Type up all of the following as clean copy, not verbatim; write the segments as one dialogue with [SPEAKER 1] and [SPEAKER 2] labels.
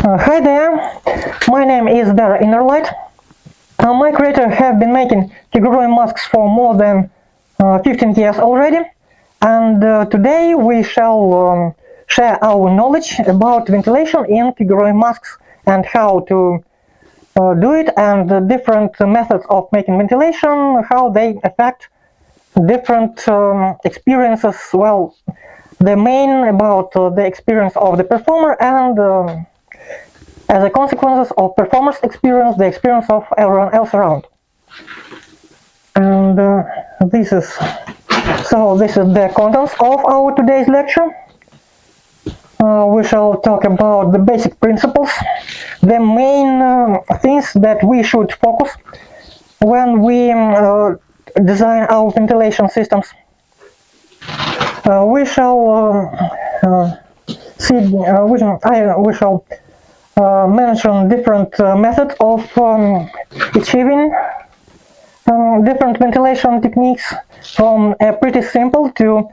[SPEAKER 1] Hi there, my name is Dara Innerlight. My creator have been making Kigurumi masks for more than 15 years already, and today we shall share our knowledge about ventilation in Kigurumi masks and how to do it, and the different methods of making ventilation, how they affect different experiences. Well, the main about the experience of the performer, and as a consequence of performer's experience, the experience of everyone else around. And this is the contents of our today's lecture. We shall talk about the basic principles, the main things that we should focus when we design our ventilation systems. We shall mention different methods of achieving different ventilation techniques, from pretty simple to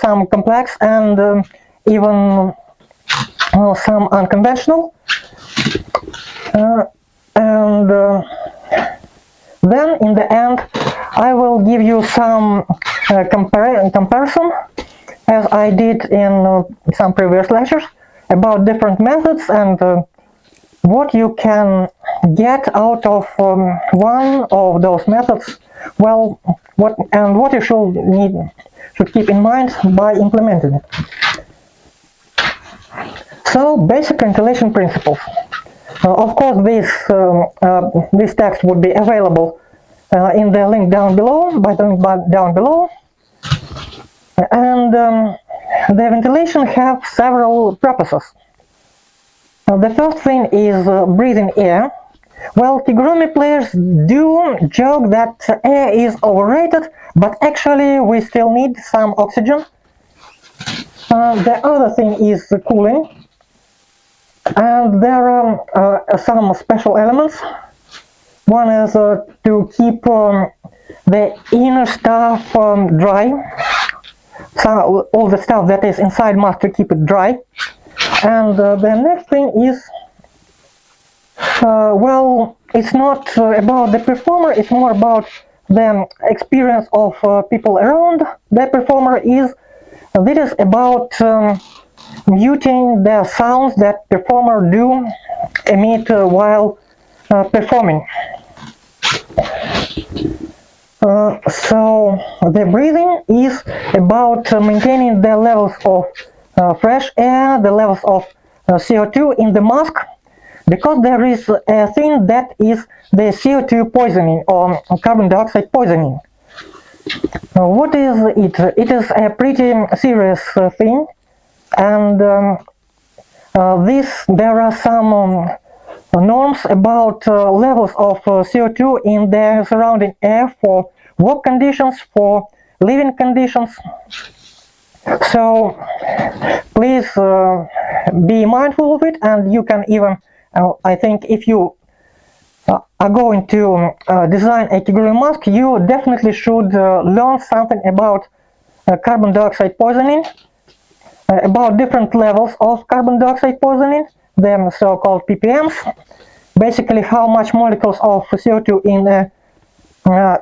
[SPEAKER 1] some complex and even some unconventional. And then in the end I will give you some comparison, as I did in some previous lectures, about different methods and what you can get out of one of those methods. Well, what you should keep in mind by implementing it. So, basic ventilation principles. Of course, this text would be available in the link down below, and the ventilation have several purposes. The first thing is breathing air. Well, Kigurumi players do joke that air is overrated, but actually we still need some oxygen. The other thing is cooling, and there are some special elements. One is to keep the inner stuff dry, so all the stuff that is inside mask, to keep it dry. And the next thing is, it's not about the performer, it's more about the experience of people around the performer. This is about muting the sounds that performer do emit while performing. So the breathing is about maintaining the levels of fresh air, the levels of CO2 in the mask, because there is a thing that is the CO2 poisoning, or carbon dioxide poisoning. What is it? It is a pretty serious thing, and there are some norms about levels of CO2 in the surrounding air for work conditions, for living conditions. So please be mindful of it, and you can even, I think, if you are going to design a Kigurumi mask, you definitely should learn something about carbon dioxide poisoning, about different levels of carbon dioxide poisoning, the so-called ppms, basically how much molecules of CO2 in a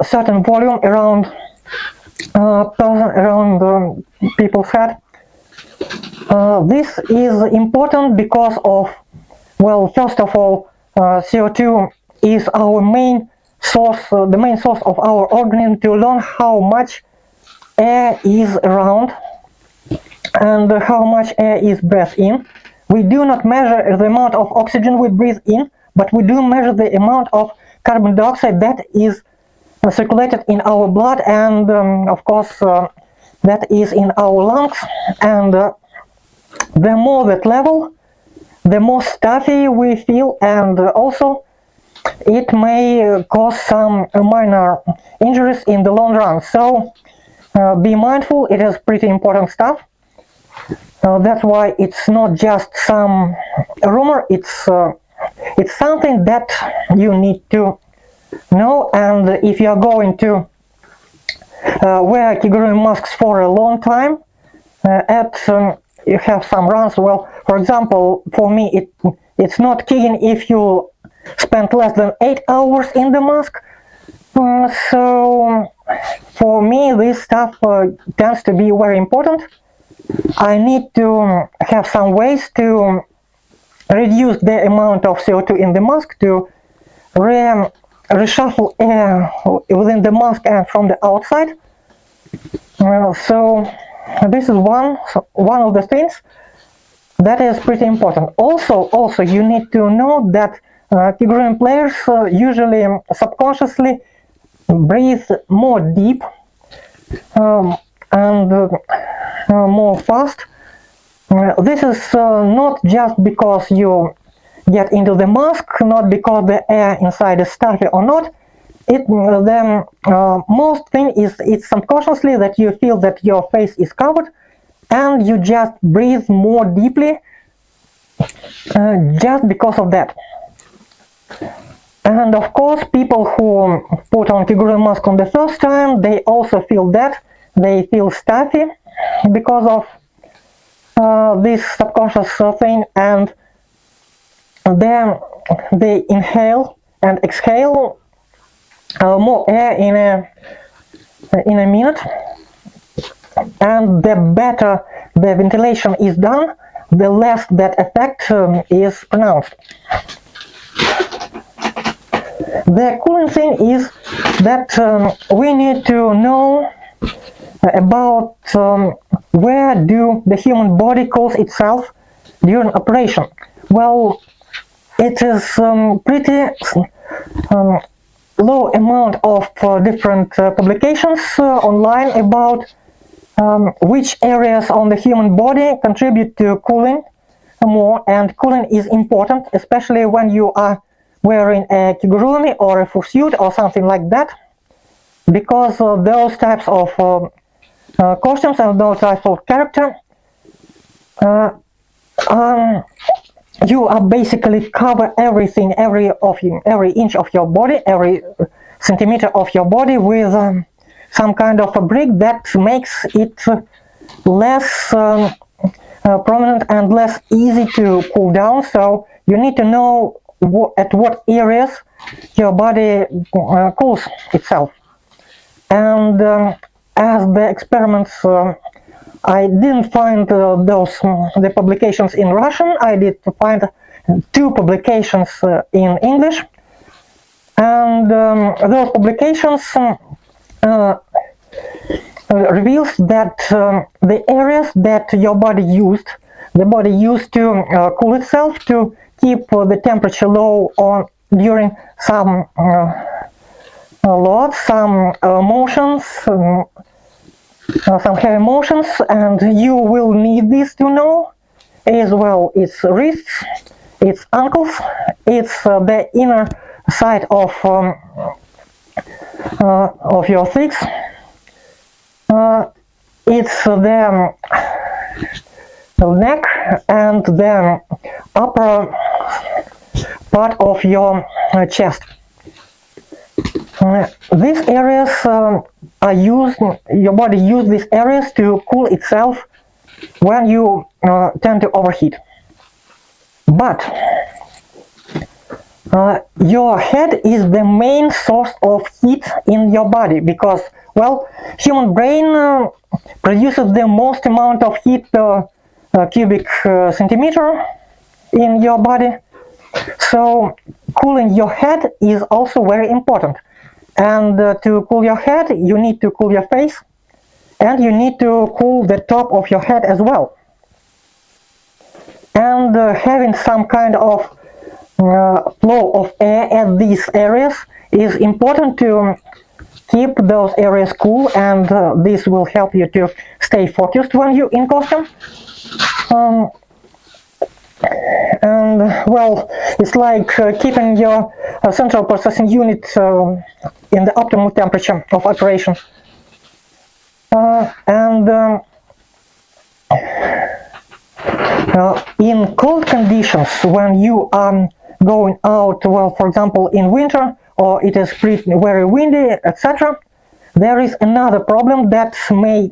[SPEAKER 1] certain volume around people's head. This is important because of, first of all, CO2 is our main source, the main source of our organism to learn how much air is around and how much air is breathed in. We do not measure the amount of oxygen we breathe in, but we do measure the amount of carbon dioxide that is circulated in our blood, and of course that is in our lungs. And the more that level, the more stuffy we feel, and also it may cause some minor injuries in the long run. So be mindful, it is pretty important stuff. That's why it's not just some rumor, it's something that you need to know. And if you are going to wear Kigurumi masks for a long time, at you have some runs. Well, for example, for me it's not keen if you spend less than 8 hours in the mask. So for me this stuff tends to be very important. I need to have some ways to reduce the amount of CO2 in the mask, to reshuffle air within the mask and from the outside. So this is one of the things that is pretty important. Also you need to know that Kigurumi players usually subconsciously breathe more deep and more fast. This is not just because you get into the mask, not because the air inside is stuffy or not. The most thing is it's subconsciously that you feel that your face is covered and you just breathe more deeply just because of that. And of course, people who put on Kigurumi mask on the first time, they also feel that. They feel stuffy because of this subconscious thing, and then they inhale and exhale more air in a minute, and the better the ventilation is done, the less that effect is pronounced. The cooling thing is that we need to know about where do the human body cools itself during operation. Well, it is pretty low amount of different publications online about which areas on the human body contribute to cooling more, and cooling is important, especially when you are wearing a Kigurumi or a fursuit or something like that, because those types of costumes and those types of character, you are basically cover everything, every inch of your body, every centimeter of your body with some kind of fabric that makes it less prominent and less easy to cool down. So you need to know at what areas your body cools itself. And as the experiments, I didn't find the publications in Russian. I did find 2 publications in English, and those publications reveals that the areas that your body used to cool itself, to keep the temperature low during some loads, some motions, some heavy motions, and you will need this to know as well. It's wrists, it's ankles, it's the inner side of your thighs, it's the neck and the upper part of your chest. These areas are used, your body uses these areas to cool itself when you tend to overheat. But your head is the main source of heat in your body, because, well, human brain produces the most amount of heat per cubic centimeter in your body. So cooling your head is also very important. And to cool your head, you need to cool your face, and you need to cool the top of your head as well. And having some kind of flow of air at these areas is important to keep those areas cool, and this will help you to stay focused when you're in costume. And well, it's like keeping your central processing unit in the optimal temperature of operation. In cold conditions, when you are going out, well, for example, in winter, or it is very windy, etc., there is another problem that may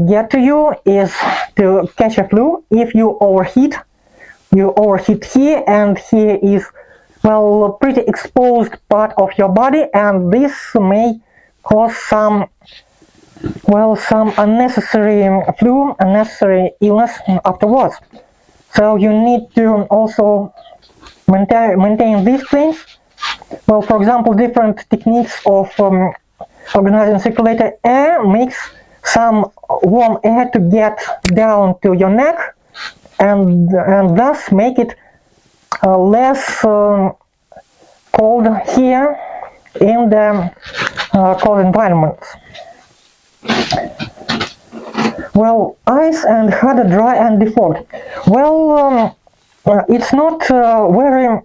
[SPEAKER 1] get to you is to catch a flu if you overheat. You overheat here, and here is, well, pretty exposed part of your body, and this may cause some, well, some unnecessary flu, unnecessary illness afterwards. So you need to also maintain these things. Well, for example, different techniques of organizing circulated air makes some warm air to get down to your neck, and thus make it less cold here in the cold environments. Well, ice and harder, dry and defogged. Well, it's not very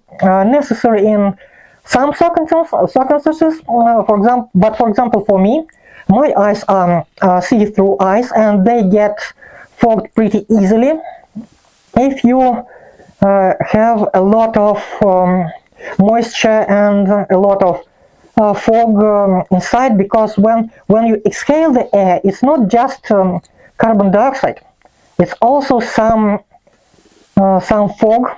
[SPEAKER 1] necessary in some circumstances. For example, for me, my eyes are see-through eyes, and they get fogged pretty easily. If you have a lot of moisture and a lot of fog inside, because when you exhale the air, it's not just carbon dioxide, it's also some fog.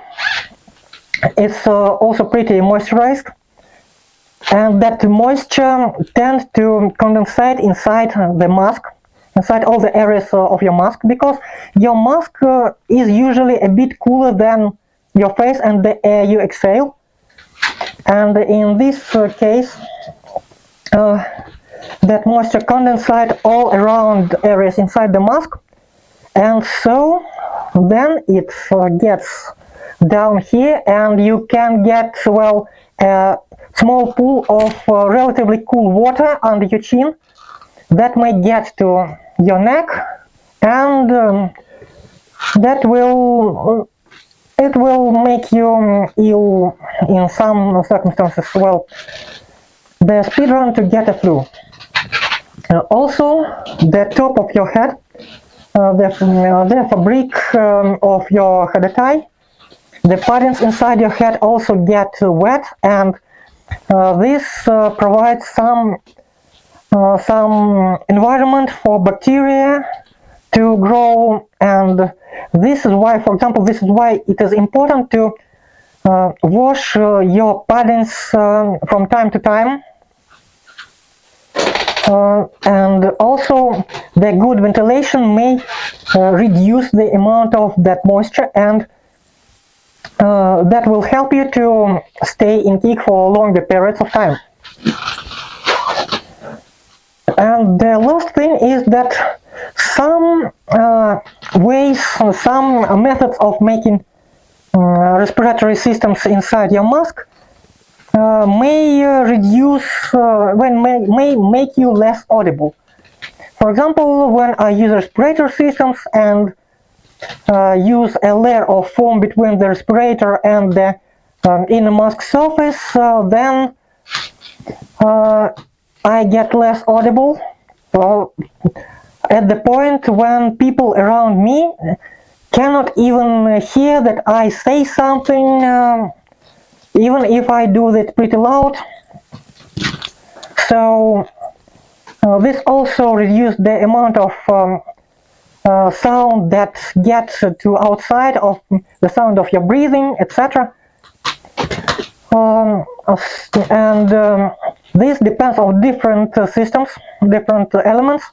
[SPEAKER 1] It's also pretty moisturized, and that moisture tends to condensate inside the mask, inside all the areas of your mask, because your mask is usually a bit cooler than your face and the air you exhale. And in this case, that moisture condensate all around areas inside the mask, and so then it gets down here, and you can get, well, a small pool of relatively cool water under your chin that may get to your neck, and that will it will make you ill in some circumstances. Well, the speedrun to get a flu. Also, the top of your head, the fabric of your head tie, the paddings inside your head also get wet, and this provides some environment for bacteria to grow. And this is why, for example, this is why it is important to wash your paddings from time to time. And also the good ventilation may reduce the amount of that moisture, and that will help you to stay in peak for longer periods of time. And the last thing is that some ways, some methods of making respiratory systems inside your mask may reduce, may make you less audible. For example, when I use respirator systems and use a layer of foam between the respirator and the inner mask surface, then I get less audible. Well, at the point when people around me cannot even hear that I say something, even if I do that pretty loud. So this also reduces the amount of sound that gets to outside of the sound of your breathing, etc. And this depends on different systems, different elements,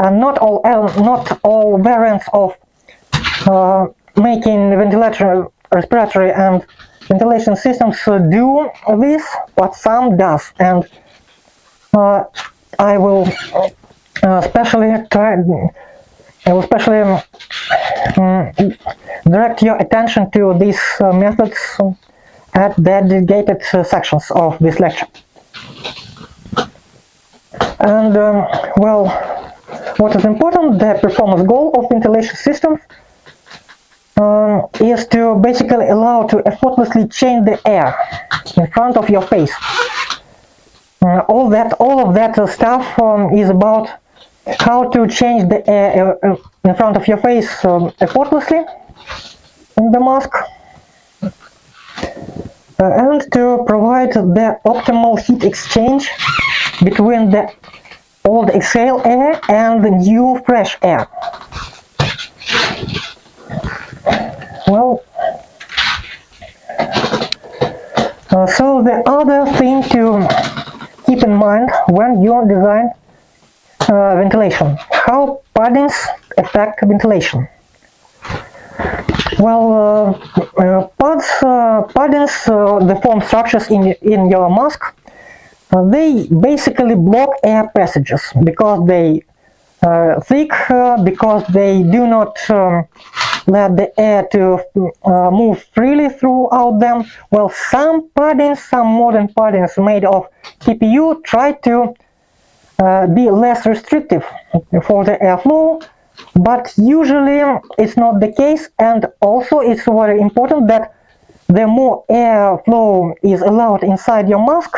[SPEAKER 1] and not all variants of making respiratory and ventilation systems do this, but some does. And I will especially direct your attention to these methods at the dedicated sections of this lecture. And well, what is important, the performance goal of ventilation systems is to basically allow to effortlessly change the air in front of your face. All of that stuff is about how to change the air in front of your face effortlessly in the mask, and to provide the optimal heat exchange between the old exhale air and the new fresh air. Well, so the other thing to keep in mind when you design ventilation, how paddings affect ventilation. Well, paddings, the foam structures in your mask, they basically block air passages because they thick, because they do not let the air to move freely throughout them. Well, some paddings, some modern paddings made of TPU try to be less restrictive for the airflow, but usually it's not the case, and also it's very important that the more airflow is allowed inside your mask,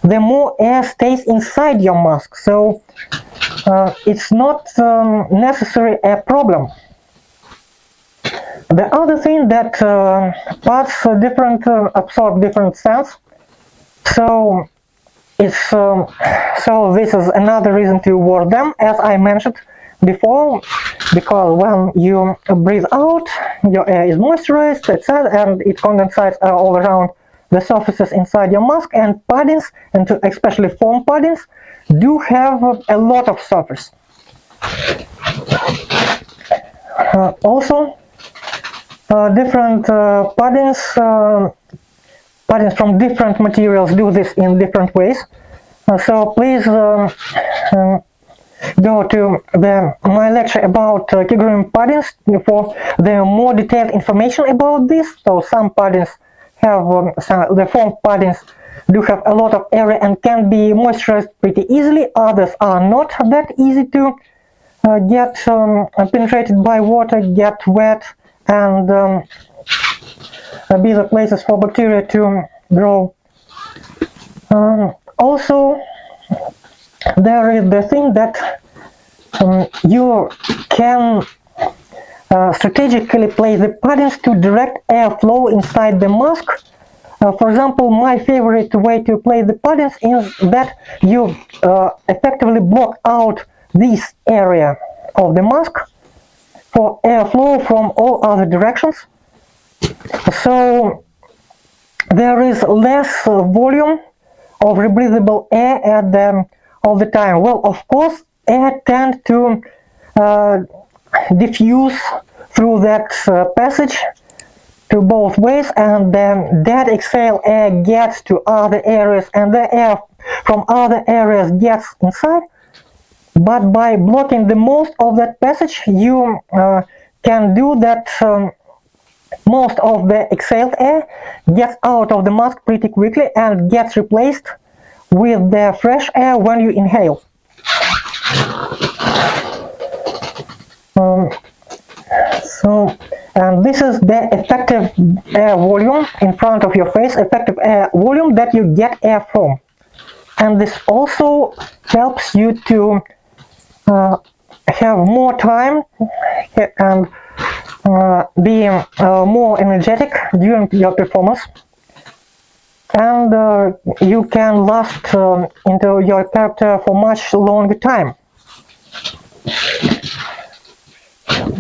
[SPEAKER 1] the more air stays inside your mask, so it's not necessarily a problem. The other thing that parts absorb different scents, so so this is another reason to wear them, as I mentioned before, because when you breathe out, your air is moisturized, etc., and it condensates all around the surfaces inside your mask, and paddings, and especially foam paddings, do have a lot of surface. Also, different paddings from different materials do this in different ways. So please go to my lecture about Kigurumi paddings for the more detailed information about this. So some paddings have, the foam paddings do have a lot of area and can be moisturized pretty easily. Others are not that easy to get penetrated by water, get wet, and be the places for bacteria to grow. Also, there is the thing that you can strategically place the paddings to direct airflow inside the mask. For example, my favorite way to place the paddings is that you effectively block out this area of the mask for airflow from all other directions. So there is less volume of rebreathable air at all the time. Well, of course, air tends to diffuse through that passage to both ways, and then that exhale air gets to other areas, and the air from other areas gets inside. But by blocking the most of that passage, you can do that. Most of the exhaled air gets out of the mask pretty quickly and gets replaced with the fresh air when you inhale. And this is the effective air volume in front of your face, effective air volume that you get air from. And this also helps you to have more time and be more energetic during your performance, and you can last into your character for much longer time.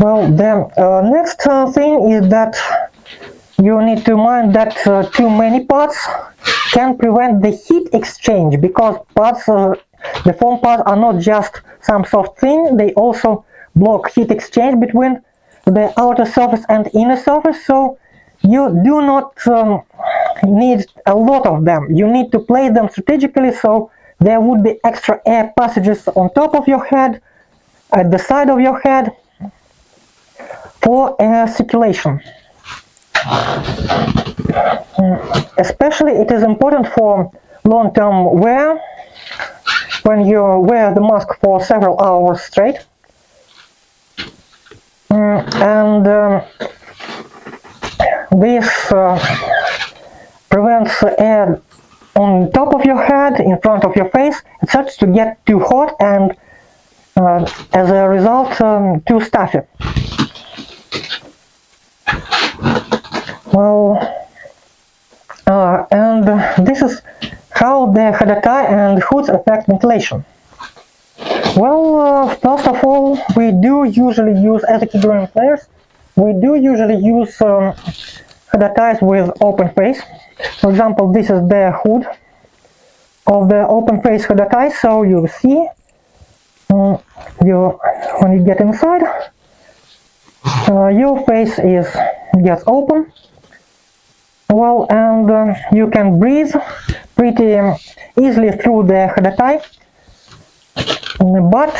[SPEAKER 1] Well, the next thing is that you need to mind that too many parts can prevent the heat exchange, because parts, the foam parts are not just some soft thing, they also block heat exchange between the outer surface and inner surface, so you do not need a lot of them. You need to place them strategically, so there would be extra air passages on top of your head, at the side of your head, for air circulation. Especially it is important for long-term wear, when you wear the mask for several hours straight. And this prevents air on top of your head, in front of your face, etc., to get too hot and as a result too stuffy. Well, and this is how the hadatai and hoods affect ventilation. Well, first of all, we do usually use, as a Kigurumi players, we do usually use hadatais with open face. For example, this is the hood of the open face hadatai, so you see, when you get inside, your face gets open, well, and you can breathe pretty easily through the hadatai, but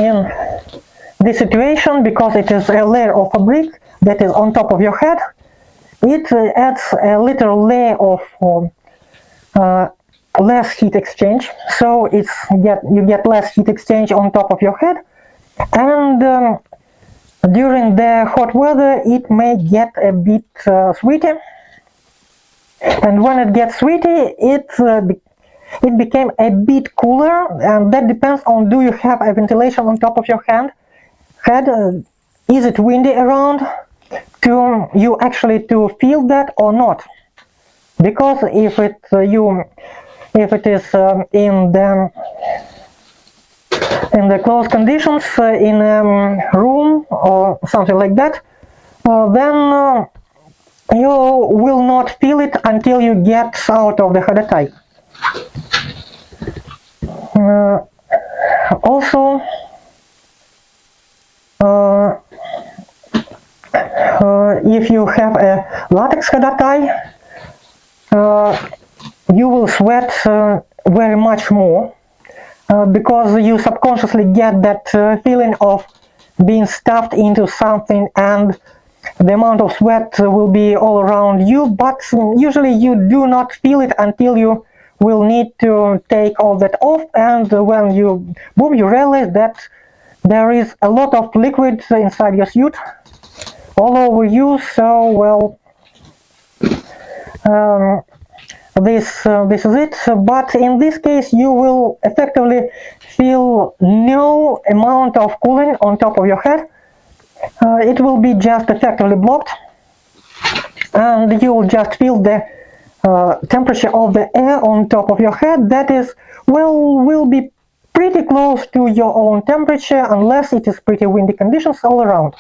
[SPEAKER 1] in this situation, because it is a layer of fabric that is on top of your head, it adds a little layer of less heat exchange, so you get less heat exchange on top of your head, and during the hot weather it may get a bit sweaty, and when it gets sweaty it became a bit cooler, and that depends on, do you have a ventilation on top of your head, is it windy around to you actually to feel that or not, because if it is in the closed conditions in a room or something like that, then you will not feel it until you get out of the hadatai. Also, if you have a latex hadatai, you will sweat very much more, because you subconsciously get that feeling of being stuffed into something, and the amount of sweat will be all around you, but usually you do not feel it until you will need to take all that off, and when you realize that there is a lot of liquid inside your suit all over you. So, well, this is it, but in this case you will effectively feel no amount of cooling on top of your head. It will be just effectively blocked, and you will just feel the temperature of the air on top of your head that is, well, will be pretty close to your own temperature, unless it is pretty windy conditions all around.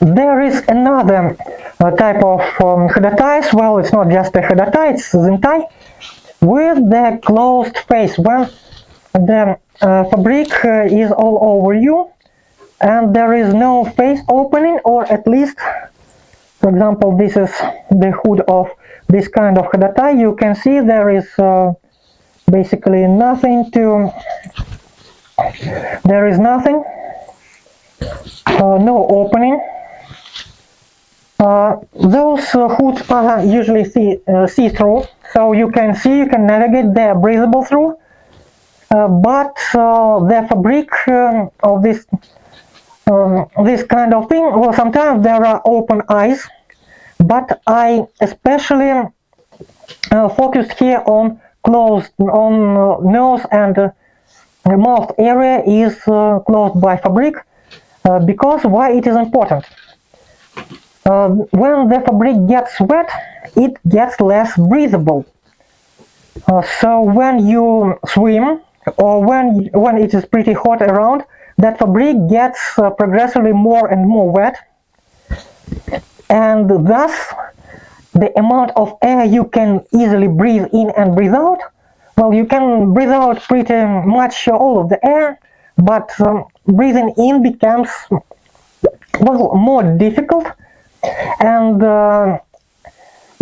[SPEAKER 1] There is another type of hadatais. Well, it's not just a hadatai, it's zentai, with the closed face, when the fabric is all over you and there is no face opening, or at least, for example, this is the hood of this kind of hadatai. You can see there is basically nothing there is nothing, no opening. Those hoods are usually see-through, so you can navigate, they're breathable through, but the fabric of this kind of thing, well, sometimes there are open eyes, but I especially focused here on closed, on nose and mouth area is closed by fabric, because why it is important? When the fabric gets wet, it gets less breathable. So when you swim, or when it is pretty hot around, that fabric gets progressively more and more wet, and thus the amount of air you can easily breathe in and breathe out, well, you can breathe out pretty much all of the air, but breathing in becomes, well, more difficult, and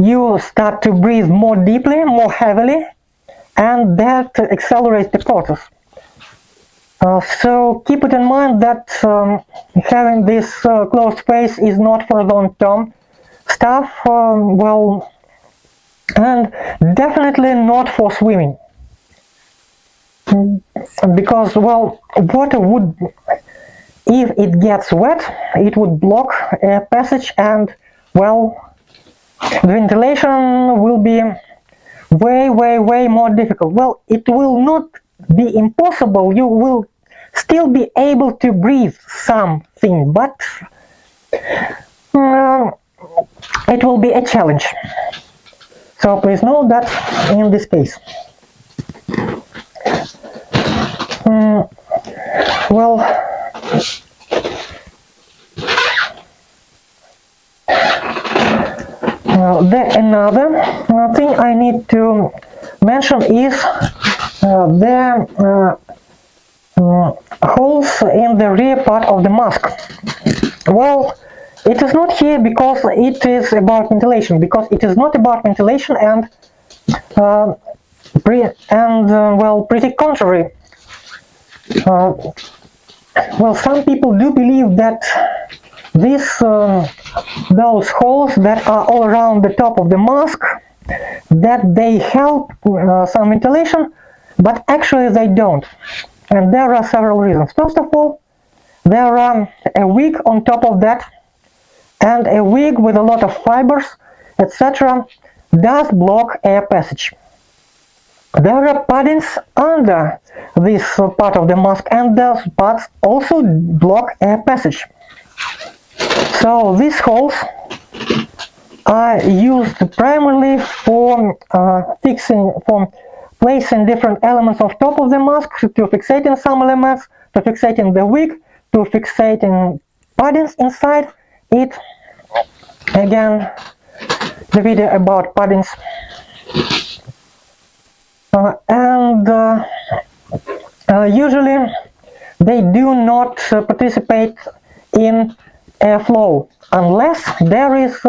[SPEAKER 1] you start to breathe more deeply, more heavily, and that accelerates the process. So keep it in mind that having this closed space is not for long-term stuff, well, and definitely not for swimming, because, well, water would, if it gets wet, it would block a passage, and, well, the ventilation will be way more difficult. Well, it will not be impossible, you will still be able to breathe something, but it will be a challenge. So please know that in this case. Well, another thing I need to mention is the holes in the rear part of the mask. Well, it is not here because it is about ventilation, because it is not about ventilation, and pretty contrary. Well, some people do believe that those holes that are all around the top of the mask, that they help some ventilation, but actually they don't. And there are several reasons. First of all, there are a wig on top of that, and a wig with a lot of fibers, etc., does block air passage. There are paddings under this part of the mask, and those pads also block air passage. So these holes are used primarily for placing different elements on top of the mask, to fixating some elements, to fixating the wig, to fixating paddings inside it. Again, the video about paddings. Usually they do not participate in airflow unless there is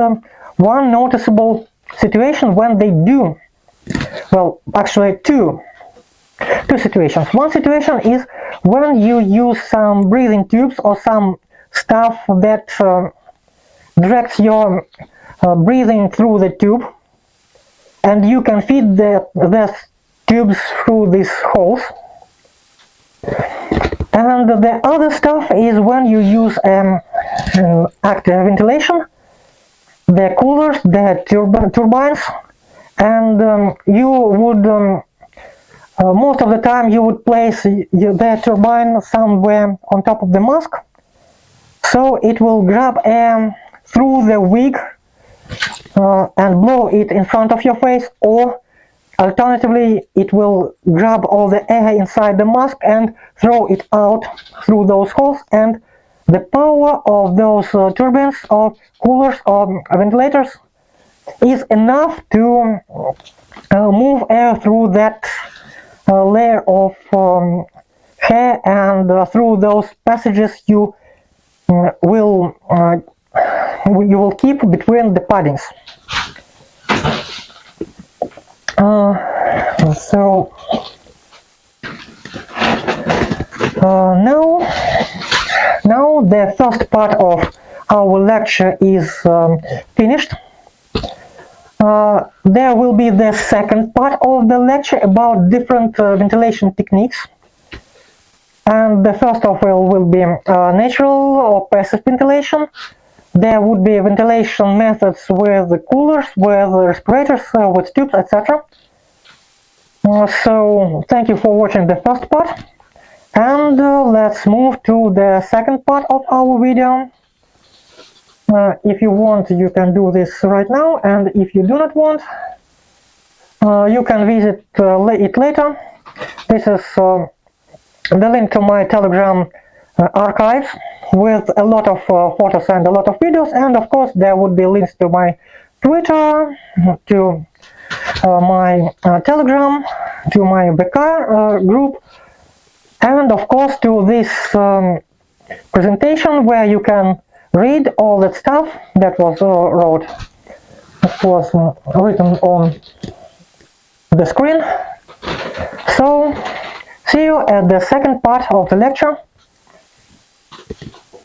[SPEAKER 1] one noticeable situation when they do. Well, actually two situations. One situation is when you use some breathing tubes or some stuff that directs your breathing through the tube, and you can feed the tubes through these holes. And the other stuff is when you use active ventilation, the coolers, the turbines, and you would most of the time you would place the turbine somewhere on top of the mask, so it will grab air through the wig and blow it in front of your face, or alternatively it will grab all the air inside the mask and throw it out through those holes, and the power of those turbines or coolers or ventilators is enough to move air through that layer of hair, and through those passages you will keep between the paddings. Now the first part of our lecture is finished. There will be the second part of the lecture about different ventilation techniques, and the first of all will be natural or passive ventilation. There would be ventilation methods with the coolers, with respirators, with tubes, etc. So thank you for watching the first part, and let's move to the second part of our video. If you want, you can do this right now, and if you do not want, you can visit it later. This is the link to my Telegram archives with a lot of photos and a lot of videos, and of course there would be links to my Twitter, to my Telegram, to my BK group, and of course to this presentation where you can read all that stuff that was written on the screen. So see you at the second part of the lecture.